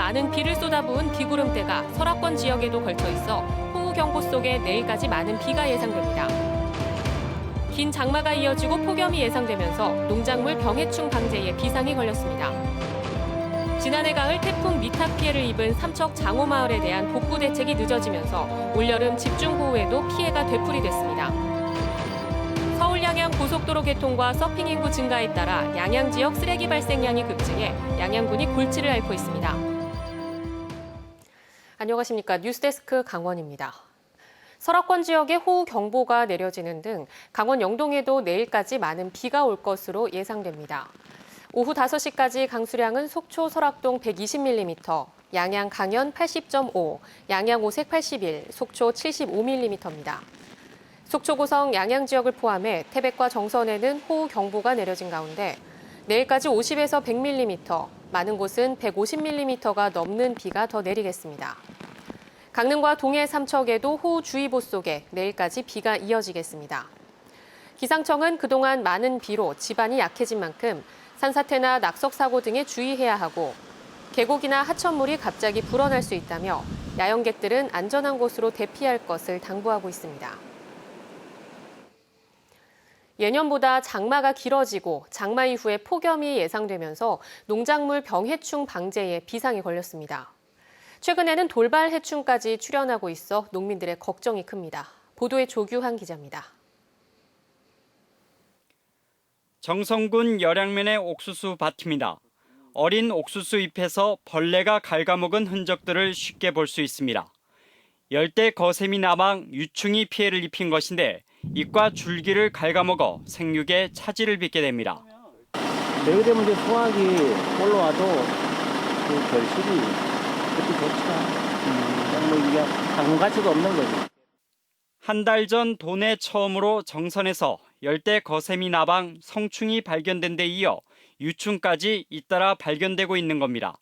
많은 비를 쏟아부은 비구름대가 설악권 지역에도 걸쳐 있어 호우경보 속에 내일까지 많은 비가 예상됩니다. 긴 장마가 이어지고 폭염이 예상되면서 농작물 병해충 방제에 비상이 걸렸습니다. 지난해 가을 태풍 미탁 피해를 입은 삼척 장호마을에 대한 복구 대책이 늦어지면서 올여름 집중호우에도 피해가 되풀이됐습니다. 서울 양양 고속도로 개통과 서핑 인구 증가에 따라 양양 지역 쓰레기 발생량이 급증해 양양군이 골치를 앓고 있습니다. 안녕하십니까. 뉴스데스크 강원입니다. 설악권 지역에 호우 경보가 내려지는 등 강원 영동에도 내일까지 많은 비가 올 것으로 예상됩니다. 오후 5시까지 강수량은 속초 설악동 120mm, 양양 강연 80.5, 양양 오색 81, 속초 75mm입니다. 속초 고성 양양 지역을 포함해 태백과 정선에는 호우 경보가 내려진 가운데 내일까지 50에서 100mm, 많은 곳은 150mm가 넘는 비가 더 내리겠습니다. 강릉과 동해 삼척에도 호우주의보 속에 내일까지 비가 이어지겠습니다. 기상청은 그동안 많은 비로 지반이 약해진 만큼 산사태나 낙석사고 등에 주의해야 하고 계곡이나 하천물이 갑자기 불어날 수 있다며 야영객들은 안전한 곳으로 대피할 것을 당부하고 있습니다. 예년보다 장마가 길어지고 장마 이후에 폭염이 예상되면서 농작물 병해충 방제에 비상이 걸렸습니다. 최근에는 돌발 해충까지 출현하고 있어 농민들의 걱정이 큽니다. 보도에 조규환 기자입니다. 정선군 열양면의 옥수수 밭입니다. 어린 옥수수 잎에서 벌레가 갉아먹은 흔적들을 쉽게 볼 수 있습니다. 열대 거세미 나방 유충이 피해를 입힌 것인데 잎과 줄기를 갉아먹어 생육에 차질을 빚게 됩니다. 여기 되면 이제 수확이 올라와도 그 결실이 그렇게 좋지가 뭐 이게 당분 가치도 없는 거죠. 한 달 전 도내 처음으로 정선에서 열대 거세미 나방 성충이 발견된 데 이어 유충까지 잇따라 발견되고 있는 겁니다.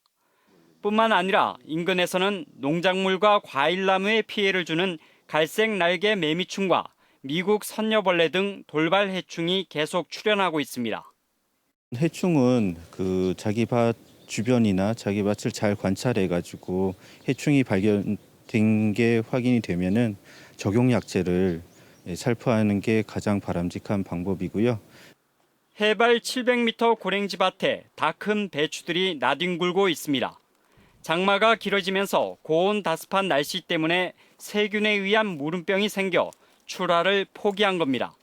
뿐만 아니라 인근에서는 농작물과 과일나무에 피해를 주는 갈색 날개 매미충과 미국 선녀벌레 등 돌발 해충이 계속 출현하고 있습니다. 해충은 자기 밭 주변이나 자기 밭을 잘 관찰해가지고 해충이 발견된 게 확인이 되면은 적용약제를 살포하는 게 가장 바람직한 방법이고요. 해발 700m 고랭지 밭에 다 큰 배추들이 나뒹굴고 있습니다. 장마가 길어지면서 고온다습한 날씨 때문에 세균에 의한 무름병이 생겨 출하를 포기한 겁니다.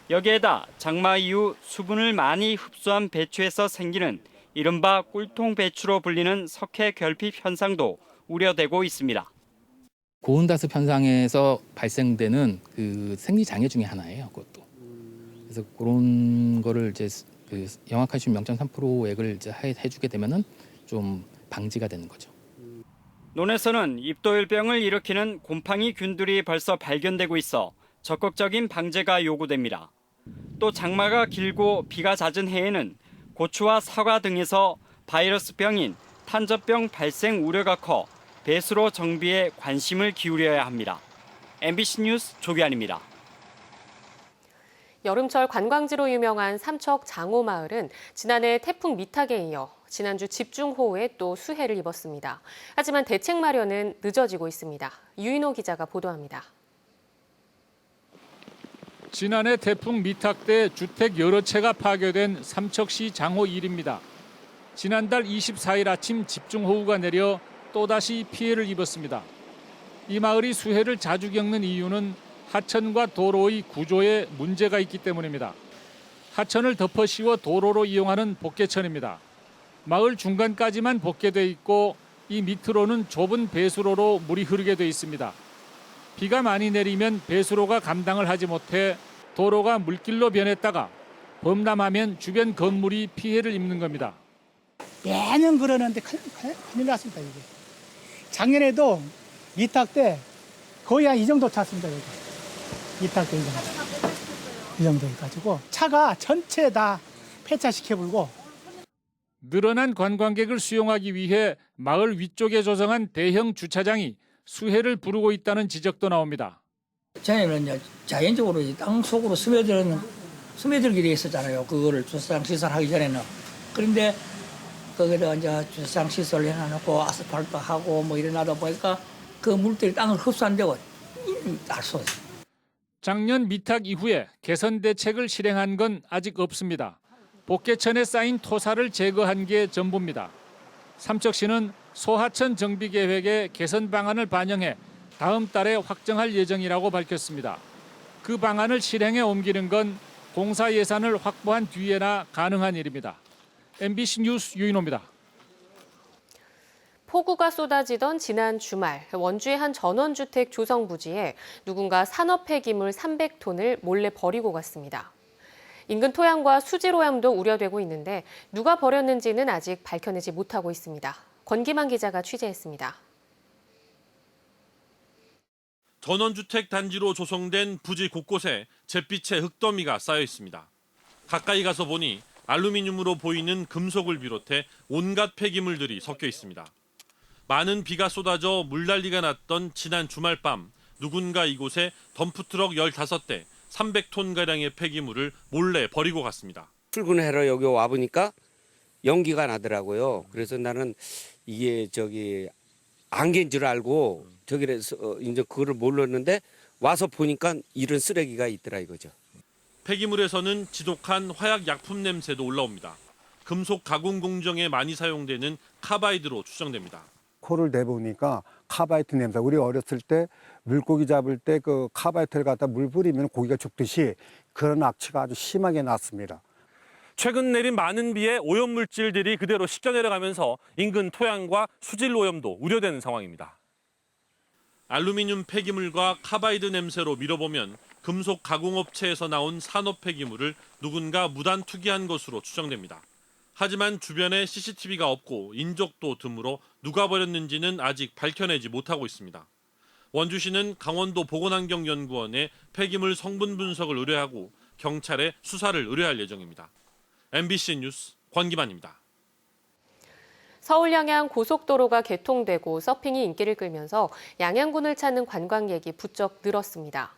여기에다 장마 이후 수분을 많이 흡수한 배추에서 생기는 이른바 꿀통 배추로 불리는 석회 결핍 현상도 우려되고 있습니다. 고온다습 현상에서 발생되는 그 생리 장애 중에 하나예요. 그것도. 그래서 그런 거를 이제 영하칼슘 0.3%액을 이제 해주게 되면은 좀 방지가 되는 거죠. 논에서는 입도열병을 일으키는 곰팡이 균들이 벌써 발견되고 있어 적극적인 방제가 요구됩니다. 또 장마가 길고 비가 잦은 해에는 고추와 사과 등에서 바이러스병인 탄저병 발생 우려가 커 배수로 정비에 관심을 기울여야 합니다. MBC 뉴스 조규환입니다. 여름철 관광지로 유명한 삼척 장호마을은 지난해 태풍 미탁에 이어 지난주 집중호우에 또 수해를 입었습니다. 하지만 대책 마련은 늦어지고 있습니다. 유인호 기자가 보도합니다. 지난해 태풍 미탁 때 주택 여러 채가 파괴된 삼척시 장호 1입니다. 지난달 24일 아침 집중호우가 내려 또다시 피해를 입었습니다. 이 마을이 수해를 자주 겪는 이유는 하천과 도로의 구조에 문제가 있기 때문입니다. 하천을 덮어 씌워 도로로 이용하는 복개천입니다. 마을 중간까지만 복개돼 있고 이 밑으로는 좁은 배수로로 물이 흐르게 돼 있습니다. 비가 많이 내리면 배수로가 감당을 하지 못해 도로가 물길로 변했다가 범람하면 주변 건물이 피해를 입는 겁니다. 매년 그러는데 큰일 났습니다, 이게. 작년에도 미탁 때 거의 한 이 정도 찼습니다, 여기. 미탁 때 이 정도 해가지고 차가 전체 다 폐차시켜불고. 늘어난 관광객을 수용하기 위해 마을 위쪽에 조성한 대형 주차장이 수해를 부르고 있다는 지적도 나옵니다. 전에는 자연적으로 땅 속으로 스며들기로 했었잖아요. 그거를 주차장 시설하기 전에는. 그런데 거기다 이제 주차장 시설 해놔놓고 아스팔트 하고 뭐 이래놔다 보니까 그 물들이 땅을 흡수한다고 알 수 있어요. 작년 미탁 이후에 개선 대책을 실행한 건 아직 없습니다. 복개천에 쌓인 토사를 제거한 게 전부입니다. 삼척시는 소하천 정비 계획에 개선 방안을 반영해 다음 달에 확정할 예정이라고 밝혔습니다. 그 방안을 실행에 옮기는 건 공사 예산을 확보한 뒤에나 가능한 일입니다. MBC 뉴스 유인호입니다. 폭우가 쏟아지던 지난 주말 원주의 한 전원주택 조성 부지에 누군가 산업 폐기물 300톤을 몰래 버리고 갔습니다. 인근 토양과 수질 오염도 우려되고 있는데 누가 버렸는지는 아직 밝혀내지 못하고 있습니다. 권기만 기자가 취재했습니다. 전원주택 단지로 조성된 부지 곳곳에 잿빛의 흙더미가 쌓여 있습니다. 가까이 가서 보니 알루미늄으로 보이는 금속을 비롯해 온갖 폐기물들이 섞여 있습니다. 많은 비가 쏟아져 물난리가 났던 지난 주말 밤 누군가 이곳에 덤프트럭 15대 300톤가량의 폐기물을 몰래 버리고 갔습니다. 출근하러 여기 와보니까 연기가 나더라고요. 그래서 나는 이게 안개인 줄 알고 저기서 이제 그거를 몰랐는데 와서 보니까 이런 쓰레기가 있더라 이거죠. 폐기물에서는 지독한 화약 약품 냄새도 올라옵니다. 금속 가공 공정에 많이 사용되는 카바이드로 추정됩니다. 코를 대보니까 카바이트 냄새. 우리 어렸을 때 물고기 잡을 때 그 카바이트를 갖다 물 뿌리면 고기가 죽듯이 그런 악취가 아주 심하게 났습니다. 최근 내린 많은 비에 오염물질들이 그대로 씻겨 내려가면서 인근 토양과 수질 오염도 우려되는 상황입니다. 알루미늄 폐기물과 카바이드 냄새로 밀어보면 금속 가공업체에서 나온 산업 폐기물을 누군가 무단 투기한 것으로 추정됩니다. 하지만 주변에 CCTV가 없고 인적도 드물어 누가 버렸는지는 아직 밝혀내지 못하고 있습니다. 원주시는 강원도 보건환경연구원에 폐기물 성분 분석을 의뢰하고 경찰에 수사를 의뢰할 예정입니다. MBC 뉴스 권기만입니다. 서울 양양 고속도로가 개통되고 서핑이 인기를 끌면서 양양군을 찾는 관광객이 부쩍 늘었습니다.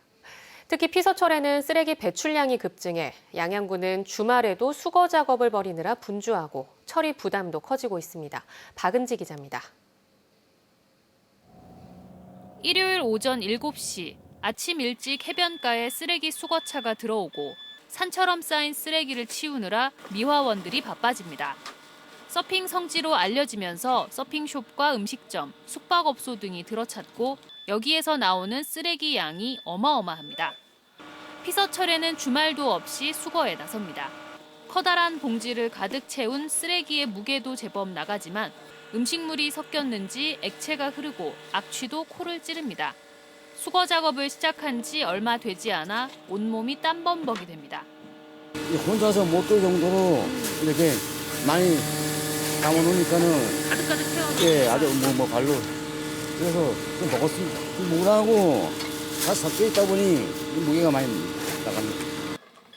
특히 피서철에는 쓰레기 배출량이 급증해 양양군은 주말에도 수거 작업을 벌이느라 분주하고 처리 부담도 커지고 있습니다. 박은지 기자입니다. 일요일 오전 7시 아침 일찍 해변가에 쓰레기 수거차가 들어오고 산처럼 쌓인 쓰레기를 치우느라 미화원들이 바빠집니다. 서핑 성지로 알려지면서 서핑숍과 음식점, 숙박업소 등이 들어찼고 여기에서 나오는 쓰레기 양이 어마어마합니다. 피서철에는 주말도 없이 수거에 나섭니다. 커다란 봉지를 가득 채운 쓰레기의 무게도 제법 나가지만 음식물이 섞였는지 액체가 흐르고 악취도 코를 찌릅니다. 수거 작업을 시작한 지 얼마 되지 않아 온몸이 땀범벅이 됩니다. 혼자서 못 들 정도로 이렇게 많이 담아놓으니까는 가득가득 채워서 예, 아주 뭐 발로 그래서 좀 먹었습니다. 뭐라고 다 섞여 있다 보니 무게가 많이 나갑니다.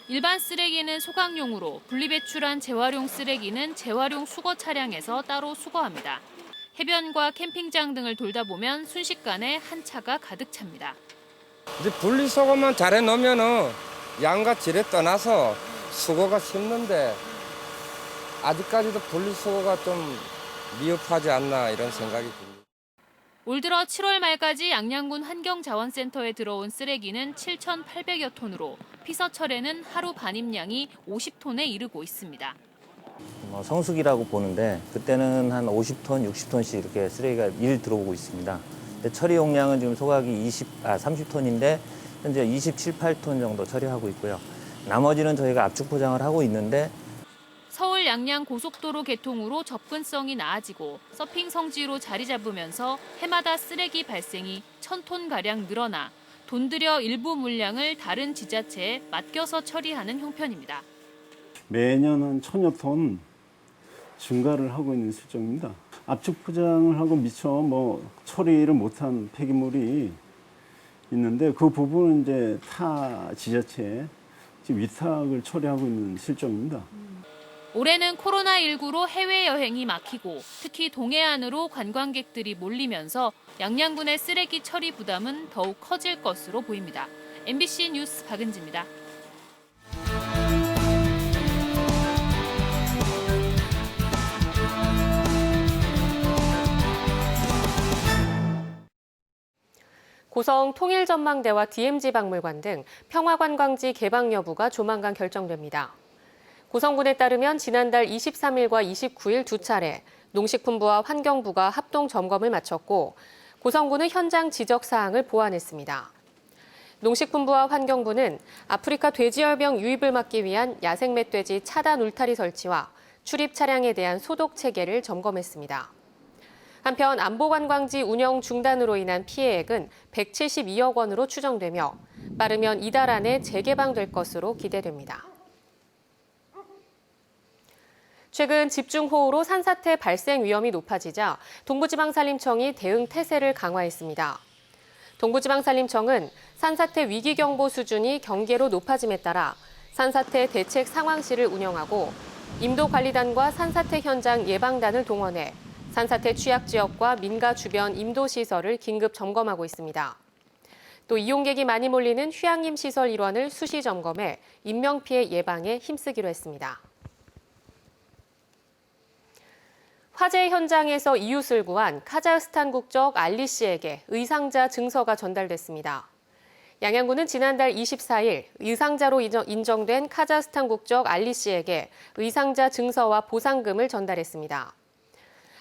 일반 쓰레기는 소각용으로 분리배출한 재활용 쓰레기는 재활용 수거 차량에서 따로 수거합니다. 해변과 캠핑장 등을 돌다 보면 순식간에 한 차가 가득 찹니다. 이제 분리수거만 잘해 놓으면은 양과 질에 떠나서 수거가 쉽는데 아직까지도 분리수거가 좀 미흡하지 않나 이런 생각이 듭니다. 올 들어 7월 말까지 양양군 환경자원센터에 들어온 쓰레기는 7,800여 톤으로 피서철에는 하루 반입량이 50톤에 이르고 있습니다. 성수기라고 보는데 그때는 한 50톤, 60톤씩 이렇게 쓰레기가 일 들어오고 있습니다. 근데 처리 용량은 지금 소각이 30톤인데 현재 27, 8톤 정도 처리하고 있고요. 나머지는 저희가 압축 포장을 하고 있는데 서울 양양 고속도로 개통으로 접근성이 나아지고 서핑 성지로 자리 잡으면서 해마다 쓰레기 발생이 1,000톤가량 늘어나 돈 들여 일부 물량을 다른 지자체에 맡겨서 처리하는 형편입니다. 매년 한 1,000여 톤 증가를 하고 있는 실정입니다. 압축 포장을 하고 미처 처리를 못한 폐기물이 있는데 그 부분은 이제 타 지자체에 지금 위탁을 처리하고 있는 실정입니다. 올해는 코로나19로 해외여행이 막히고 특히 동해안으로 관광객들이 몰리면서 양양군의 쓰레기 처리 부담은 더욱 커질 것으로 보입니다. MBC 뉴스 박은지입니다. 고성 통일전망대와 DMZ 박물관 등 평화관광지 개방 여부가 조만간 결정됩니다. 고성군에 따르면 지난달 23일과 29일 두 차례 농식품부와 환경부가 합동 점검을 마쳤고 고성군은 현장 지적 사항을 보완했습니다. 농식품부와 환경부는 아프리카 돼지열병 유입을 막기 위한 야생 멧돼지 차단 울타리 설치와 출입 차량에 대한 소독 체계를 점검했습니다. 한편 안보관광지 운영 중단으로 인한 피해액은 172억 원으로 추정되며 빠르면 이달 안에 재개방될 것으로 기대됩니다. 최근 집중호우로 산사태 발생 위험이 높아지자 동부지방산림청이 대응 태세를 강화했습니다. 동부지방산림청은 산사태 위기경보 수준이 경계로 높아짐에 따라 산사태 대책 상황실을 운영하고 임도관리단과 산사태 현장 예방단을 동원해 산사태 취약 지역과 민가 주변 임도시설을 긴급 점검하고 있습니다. 또 이용객이 많이 몰리는 휴양림 시설 일원을 수시 점검해 인명피해 예방에 힘쓰기로 했습니다. 화재 현장에서 이웃을 구한 카자흐스탄 국적 알리 씨에게 의상자 증서가 전달됐습니다. 양양군은 지난달 24일 의상자로 인정된 카자흐스탄 국적 알리 씨에게 의상자 증서와 보상금을 전달했습니다.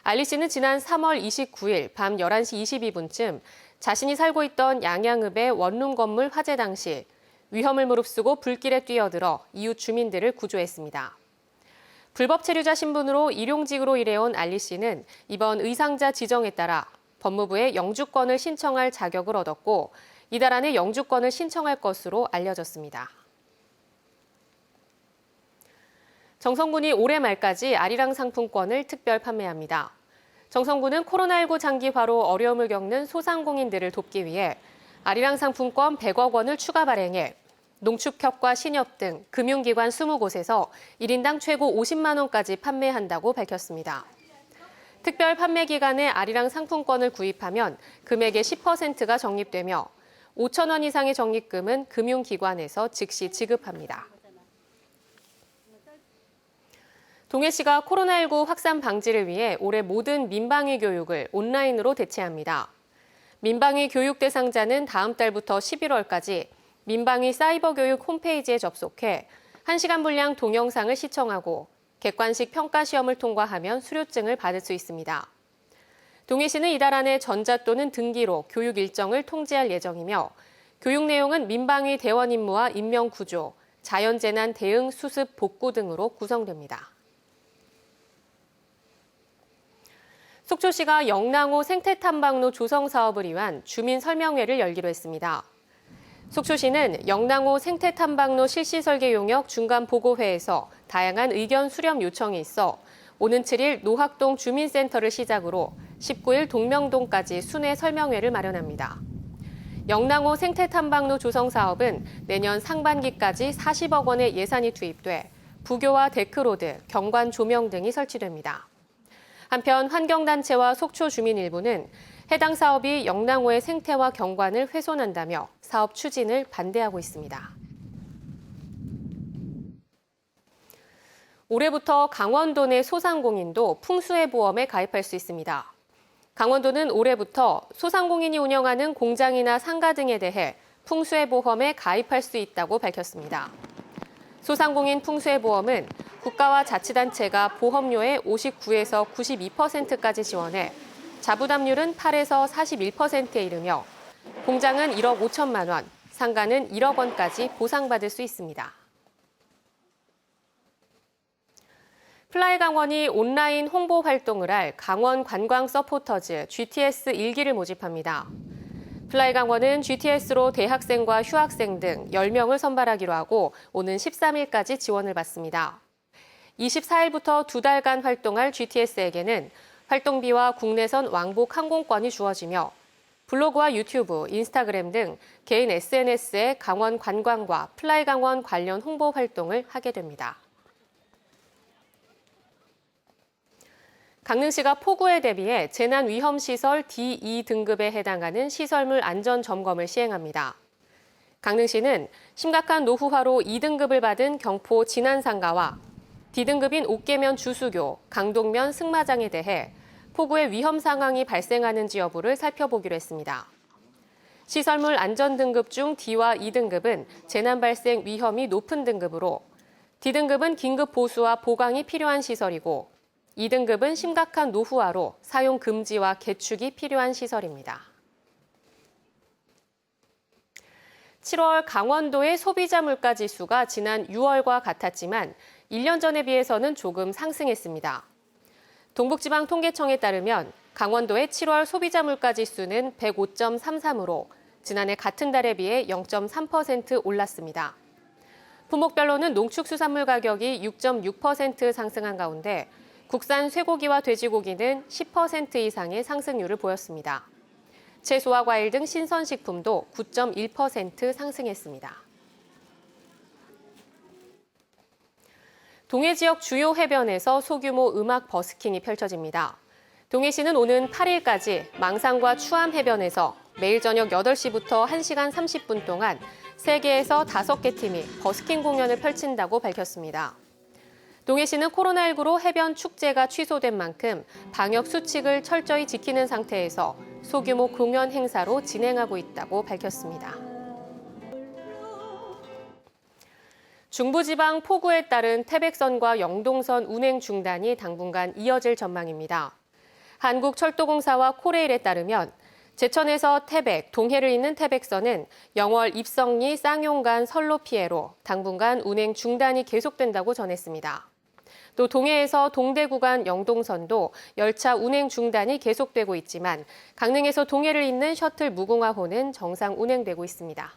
알리 씨는 지난 3월 29일 밤 11시 22분쯤 자신이 살고 있던 양양읍의 원룸 건물 화재 당시 위험을 무릅쓰고 불길에 뛰어들어 이웃 주민들을 구조했습니다. 불법 체류자 신분으로 일용직으로 일해온 알리 씨는 이번 의상자 지정에 따라 법무부에 영주권을 신청할 자격을 얻었고 이달 안에 영주권을 신청할 것으로 알려졌습니다. 정성군이 올해 말까지 아리랑 상품권을 특별 판매합니다. 정성군은 코로나19 장기화로 어려움을 겪는 소상공인들을 돕기 위해 아리랑 상품권 100억 원을 추가 발행해 농축협과 신협 등 금융기관 20곳에서 1인당 최고 50만 원까지 판매한다고 밝혔습니다. 특별 판매 기간에 아리랑 상품권을 구입하면 금액의 10%가 적립되며 5천 원 이상의 적립금은 금융기관에서 즉시 지급합니다. 동해시가 코로나19 확산 방지를 위해 올해 모든 민방위 교육을 온라인으로 대체합니다. 민방위 교육 대상자는 다음 달부터 11월까지 민방위 사이버 교육 홈페이지에 접속해 1시간 분량 동영상을 시청하고 객관식 평가 시험을 통과하면 수료증을 받을 수 있습니다. 동해시는 이달 안에 전자 또는 등기로 교육 일정을 통지할 예정이며 교육 내용은 민방위 대원 임무와 인명 구조, 자연재난 대응 수습 복구 등으로 구성됩니다. 속초시가 영랑호 생태탐방로 조성 사업을 위한 주민 설명회를 열기로 했습니다. 속초시는 영랑호 생태탐방로 실시 설계 용역 중간 보고회에서 다양한 의견 수렴 요청이 있어 오는 7일 노학동 주민센터를 시작으로 19일 동명동까지 순회 설명회를 마련합니다. 영랑호 생태탐방로 조성 사업은 내년 상반기까지 40억 원의 예산이 투입돼 부교와 데크로드, 경관 조명 등이 설치됩니다. 한편 환경단체와 속초 주민 일부는 해당 사업이 영랑호의 생태와 경관을 훼손한다며 사업 추진을 반대하고 있습니다. 올해부터 강원도 내 소상공인도 풍수해보험에 가입할 수 있습니다. 강원도는 올해부터 소상공인이 운영하는 공장이나 상가 등에 대해 풍수해보험에 가입할 수 있다고 밝혔습니다. 소상공인 풍수해보험은 국가와 자치단체가 보험료의 59에서 92%까지 지원해 자부담률은 8에서 41%에 이르며 공장은 1억 5천만 원, 상가는 1억 원까지 보상받을 수 있습니다. 플라이 강원이 온라인 홍보 활동을 할 강원 관광 서포터즈 GTS 1기를 모집합니다. 플라이 강원은 GTS로 대학생과 휴학생 등 10명을 선발하기로 하고 오는 13일까지 지원을 받습니다. 24일부터 2달간 활동할 GTS에게는 활동비와 국내선 왕복 항공권이 주어지며 블로그와 유튜브, 인스타그램 등 개인 SNS에 강원 관광과 플라이 강원 관련 홍보 활동을 하게 됩니다. 강릉시가 폭우에 대비해 재난위험시설 D2 등급에 해당하는 시설물 안전점검을 시행합니다. 강릉시는 심각한 노후화로 2등급을 받은 경포 진안상가와 D등급인 옥계면 주수교, 강동면 승마장에 대해 폭우의 위험 상황이 발생하는지 여부를 살펴보기로 했습니다. 시설물 안전 등급 중 D와 E등급은 재난 발생 위험이 높은 등급으로 D등급은 긴급 보수와 보강이 필요한 시설이고 E등급은 심각한 노후화로 사용 금지와 개축이 필요한 시설입니다. 7월 강원도의 소비자 물가 지수가 지난 6월과 같았지만 1년 전에 비해서는 조금 상승했습니다. 동북지방통계청에 따르면 강원도의 7월 소비자 물가 지수는 105.33으로 지난해 같은 달에 비해 0.3% 올랐습니다. 품목별로는 농축수산물 가격이 6.6% 상승한 가운데 국산 쇠고기와 돼지고기는 10% 이상의 상승률을 보였습니다. 채소와 과일 등 신선식품도 9.1% 상승했습니다. 동해 지역 주요 해변에서 소규모 음악 버스킹이 펼쳐집니다. 동해시는 오는 8일까지 망상과 추암 해변에서 매일 저녁 8시부터 1시간 30분 동안 3개에서 5개 팀이 버스킹 공연을 펼친다고 밝혔습니다. 동해시는 코로나19로 해변 축제가 취소된 만큼 방역 수칙을 철저히 지키는 상태에서 소규모 공연 행사로 진행하고 있다고 밝혔습니다. 중부지방 폭우에 따른 태백선과 영동선 운행 중단이 당분간 이어질 전망입니다. 한국철도공사와 코레일에 따르면 제천에서 태백, 동해를 잇는 태백선은 영월 입성리 쌍용 간 선로 피해로 당분간 운행 중단이 계속된다고 전했습니다. 또 동해에서 동대 구간 영동선도 열차 운행 중단이 계속되고 있지만 강릉에서 동해를 잇는 셔틀 무궁화호는 정상 운행되고 있습니다.